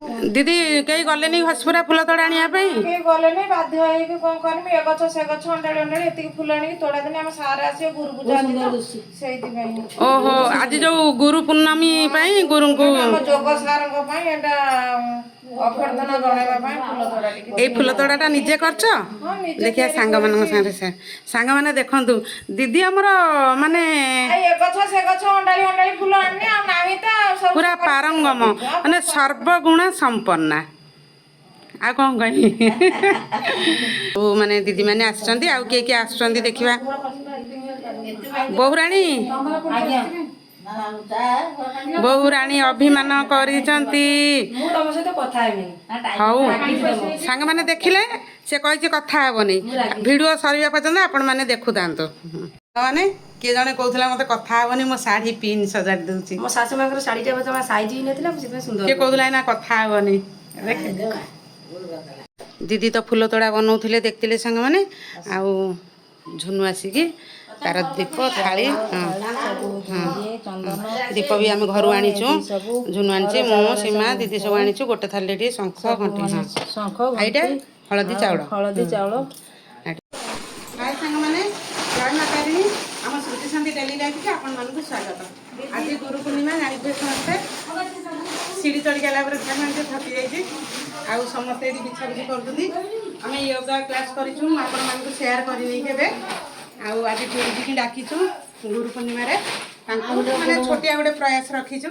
दीदी कहीं गले हसपुरा फुल तोड़ा आने गले बाध्य कौन करमी ए गछ से गछ अंडाड़ी अंडाड़ी एति फुल आनी तोड़ा दिन आम सारे आस गुरु पूजा से ओहो आज जो गुरु पूर्णमी गुरु को जोग सार अभ्यर्थना जनवाई फुल तोड़ा ये फुल तोड़ाटा निजे करछ देखिए सांग मान सांग मैंने देखु दीदी आमर माने फुल आनी पूरा पारंगम माने सर्वगुण संपन्ना आ कौन कही माने दीदी मैंने आसछंती आ किए किए आसछंती देखिबा बहुराणी बहुराणी अभिमान करिसंती हौ सांग माने देखिले से कहि कथा हेबनी वीडियो सरिया पर्यंत आपण माने देखु दांतो माने के जने कहउथला मते कथा हेबनी मो साड़ी पिन सजाड दउची मो सासु माकर साड़ी टे जमा साइज ही नथिला सिते सुंदर के कहउथला ना कथा हेबनी दीदी तो फूल तोड़ा बनाउथिले देखतिले संग माने आ झुनु आसिकी तार दीप थाली दीप भी आम घर आनीचु झुनु आनी मो सीमा दीदी सब आनीचु गोटे थाली शंख घंटी शंख एटा हलदी चाउल हाय संग माने जय माता दी आम श्रुति शांति डेली लाइफ के आपण मानकु स्वागत आज गुरु पूर्णिमा जानते समस्ते सीढ़ी चढ़ी गला थकी जाइए आउ समस्ते ये बिछा बिछी कर योगा क्लास करूँ आपण मानक सेयार करने आउ आज गुरुजी की डाकीचु गुरु पूर्णिमा मैंने छोटिया गोटे प्रयास रखीचु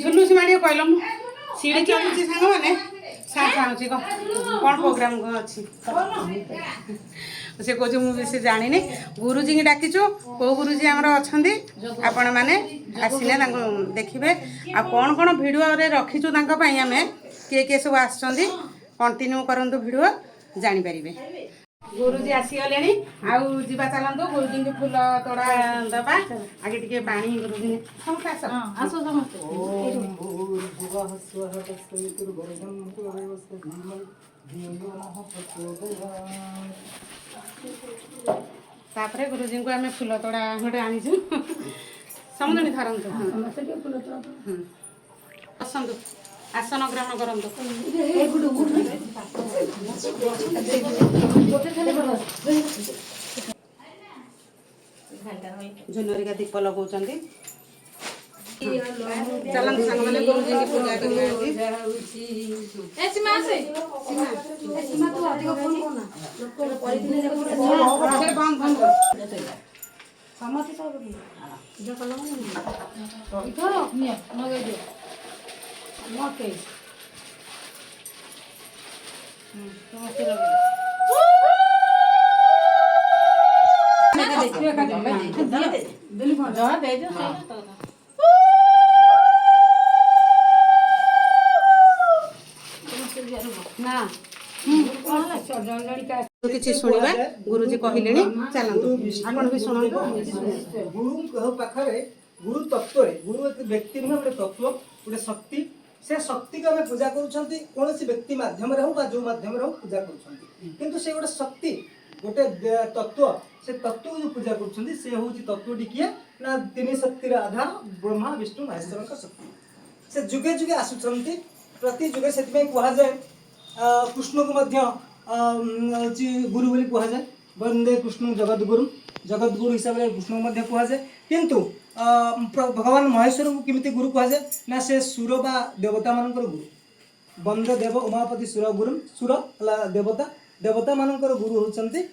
झुलू सीमा कहल सीढ़ी चढ़ुची सांग मैंने साँच कौन प्रोग्राम अच्छी से कह मुझे जानी गुरुजी की डाकीचु कौ गुरुजी आमर अच्छा आपण मैंने आसिले देखिए आ कौन कौन भिडियो रखीचु आम किए किए सब आसछंती कंटिन्यू करंतु भिडियो जानीपारे गुरुजी आसीगले आउ जीवा चलतु गुरुजी की फूल तोड़ा दबा आगे टिके पानी गुरुजी समस्त आस तापरे गुरुजी को आम फूल तोड़ा गोटे आनीचु समुद्री धरतु बसतु आसन ग्रहण करंतु झुनरिका दीप लगाउछंती चलन संग माने गुरुजी की पूजा करबी ए सीमा से सीमा तू अधिक फोन कोना लोक परिदिने से बंद बंद समति सब जो कलम इथरो निया नगे दे ओके समस्ते लगे देखिए का दे दिल भर जा दे जो ना किसी शुणा गुरुजी कहले चलतु आपण भी शुणु गुरु पाखे गुरु तत्व गुरु एक व्यक्ति नुह गोटे तत्व गोटे शक्ति से शक्ति को आम पूजा कौन व्यक्ति मध्यम जो मध्यम पूजा कर से गोटे शक्ति गोटे तत्व से तत्व को जो पूजा कर तत्वटी किए ना तीन शक्तिर आधार ब्रह्मा विष्णु महेश्वर शक्ति से जुगे जुगे आसुंच प्रति जुगे से कहुए कृष्ण को गुरु बोली कहुए वंदे कृष्ण जगद्गुरु हिसाब से कृष्ण को कहुए किंतु भगवान महेश्वर को किमिति गुरु कहुए ना से सुर बा देवता मानकर गुरु वंदे देव उमापति सुर गुरु सुर देवता देवता मानकर गुरु होचंती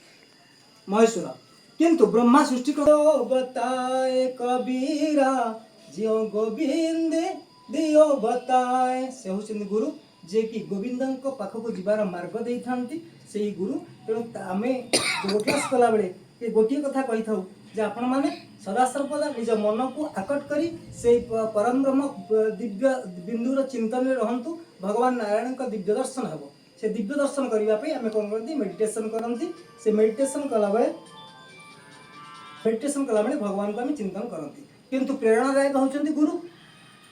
महेश्वर किंतु ब्रह्मा सृष्टि करो बताए कबीरा जियो गोविंद दियो बताए से होचंती गुरु जे कि गोविंद पाखक जीवार मार्ग दे थांती से गुरु तेणु आम योग क्लास कला बेले ये गोटे कथा कही था जे आपण मैंने सदा सर्वदा निज मन को आकट करी से परम ब्रह्म दिव्य बिंदुर चिंतन रहंतु भगवान नारायण का दिव्य दर्शन हेबो से दिव्य दर्शन करने आम कौन करती मेडिटेशन करती से मेडिटेशन कला भगवान को आम चिंतन करती किंतु प्रेरणादायक होचंती गुरु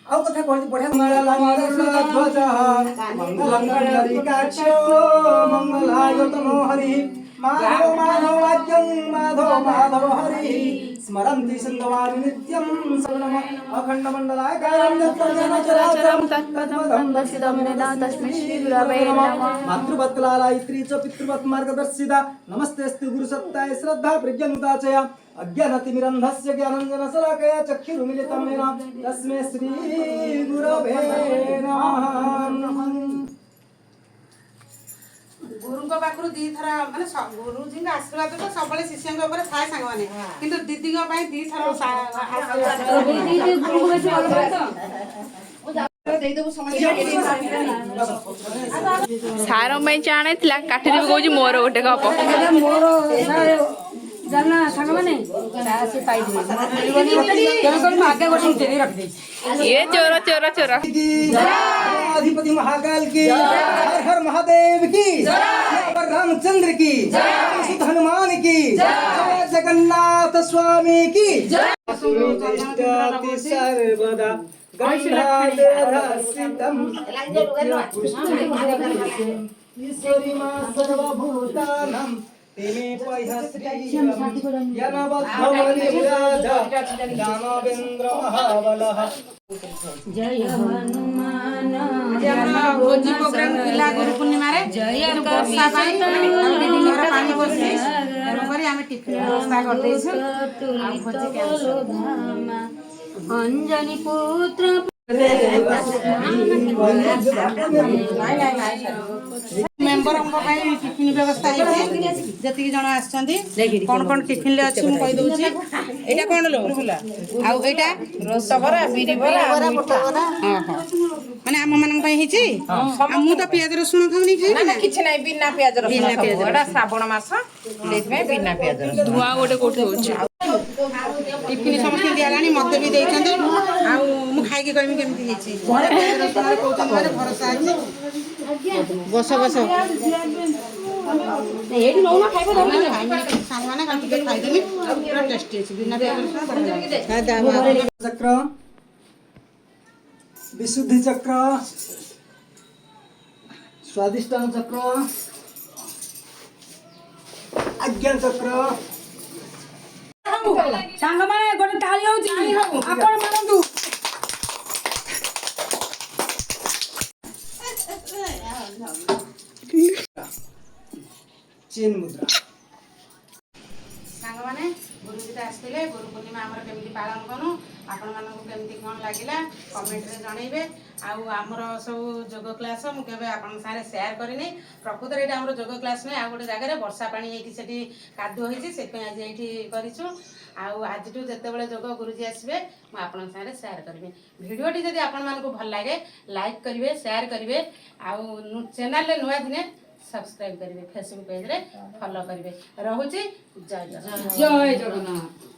आउ कथा कहती बढ़िया मंगलाय तनो हरि माधव माधव वाक्यं माधव माधव हरि स्मरन्ति सन्दवामि नित्यं सर्वम अखण्डमण्डलाकारं तत्त्वज्ञान चराचरं तत्पदं दर्शितं यदा तस्मै श्री गुरवे नमः मातृवत्कलालयित्री च पितृवत् मार्गदर्शिता नमस्तेऽस्तु गुरुसत्ताय श्रद्धा प्रज्ञानुता च या अज्ञानतिमिरन्धस्य ज्ञानञ्जनशलाकया चक्षुरुमिलितं येन तस्मै श्री गुरवे नमः। गुरुଙ୍କ ପାଖରୁ ଦି ଥର ମାନେ ଗୁରୁଜୀଙ୍କ ଆଶୀର୍ବାଦ ତ ସବୁବେଳେ ଶିଷ୍ୟଙ୍କ ଉପରେ ଥାଏ ସାଙ୍ଗମାନେ କିନ୍ତୁ ଦିଦିଙ୍କ ପାଇଁ ଦି ଥର ସାର ପାଇଁ ଚାଣେ ଥିଲା କାଠିରେ ବି କହୁଛି ମୋର ଗୋଟେ କପ ମୋର ଜାନା ସାଙ୍ଗମାନେ ସେ ପାଇଯିବେ ତେଣୁକରି ମୁଁ ଆଗେ ଗୋଟେ ଉଠେଇ ରଖିଦେଇଛି ଏ ଚୋର ଚୋର ଚୋର अधिपति महाकाल की हर हर महादेव की रामचंद्र की सुध हनुमान की जय जगन्नाथ स्वामी की सर्वदा ईश्वरी मां सर्वभूतानां तेमे दानवेन्द्र महाबलः जय हनुमान ଭୋଜି ପ୍ରୋଗ୍ରାମ ଥିଲା ଗୁରୁ ପୂର୍ଣ୍ଣିମାରେ ବର୍ଷା ପାଇଁ ଦିଦିଙ୍କର ପାଣି ବସି ତେଣୁକରି ଆମେ ଟିଫିନ ବ୍ୟବସ୍ଥା କରିଦେଇଛୁ ଆଉ ଭୋଜି अंजनी पुत्र मेम्बरଙ୍କ ପାଇଁ ଟିଫିନ ବ୍ୟବସ୍ଥା ହେଇଛି ଯେତିକି ଜଣ ଆସିଛନ୍ତି କଣ କଣ ଟିଫିନରେ ଅଛି ମୁଁ କହିଦଉଛି ଏଇଟା କଣ लो ଆଉ ଏଇଟା ରସବରା ବିରି ବରା ମିଠା ବରା ମାନେ ଆମ ମାନଙ୍କ ପାଇଁ ହେଇଛି ଆଉ ମୁଁ ତ ପିଆଜ ରସୁଣ ଖାଉନି ଖାଇବି ନା କିଛି ନାହିଁ ବିନା ପିଆଜ ରସୁଣ ଏଟା ଶ୍ରାବଣ ମାସ ସେଇଥିପାଇଁ ବିନା ପିଆଜ ରସୁଣ ଧୂଆଁ ଗୋଟେ କୋଉଠି ହଉଛି ଟିଫିନ ସମସ୍ତେ ଦିଆଲାଣି ମତେ ବି ଦେଇଛନ୍ତି ଆଉ ମୁଁ ଖାଇକି କହିବି କେମିତି ହେଇଛି ପିଆଜ ରସୁଣରେ କହୁଛନ୍ତି ମାନେ ଭରସା ଅଛି ବସ ବସ ଏଇଠି ନଉନା ଖାଇବ ସାଙ୍ଗମାନେ ଟିକେ ଖାଇଦେବି ପୁରା ଟେଷ୍ଟି ଅଛି ବିନା ପିଆଜ ରସୁଣ चक्र विशुद्धि चक्र स्वादिष्टान चक्र आज्ञा चक्र ସାଙ୍ଗମାନେ ଗୋଟେ ତାଳି ହଉଛି ଆପଣ ମାନନ୍ତୁ चेन मुद्रा ସାଙ୍ଗମାନେ ଗୁରୁଜୀଟା ଆସିଥିଲେ ଗୁରୁ ପୂର୍ଣ୍ଣିମା ଆମର କେମିତି ପାଳନ କଲୁ ଆପଣମାନଙ୍କୁ କେମିତି କ'ଣ ଲାଗିଲା କମେଣ୍ଟରେ ଜଣେଇବେ ଆଉ ଆମର ସବୁ ଯୋଗ କ୍ଲାସ୍ ମୁଁ କେବେ ଆପଣଙ୍କ ସାଙ୍ଗରେ ସେୟାର କରିନି ପ୍ରକୃତରେ ଏଇଟା ଆମର ଯୋଗ କ୍ଲାସ୍ ନୁହେଁ ଆଉ ଗୋଟେ ଜାଗାରେ ବର୍ଷା ପାଣି ହେଇକି ସେଠି କାଦୁଅ ହେଇଛି ସେଥିପାଇଁ ଆଜି ଏଇଠି କରିଛୁ ଆଉ ଆଜିଠୁ ଯେତେବେଳେ ଯୋଗ ଗୁରୁଜୀ ଆସିବେ ମୁଁ ଆପଣଙ୍କ ସାଙ୍ଗରେ ସେୟାର କରିବି ଭିଡ଼ିଓଟି ଯଦି ଆପଣମାନଙ୍କୁ ଭଲ ଲାଗେ ଲାଇକ୍ କରିବେ ସେୟାର କରିବେ ଆଉ ଚ୍ୟାନେଲରେ ନୂଆ ଦିନେ सब्सक्राइब करेंगे फेसबुक पेज रे फॉलो करेंगे रहुची जय जगन्नाथ।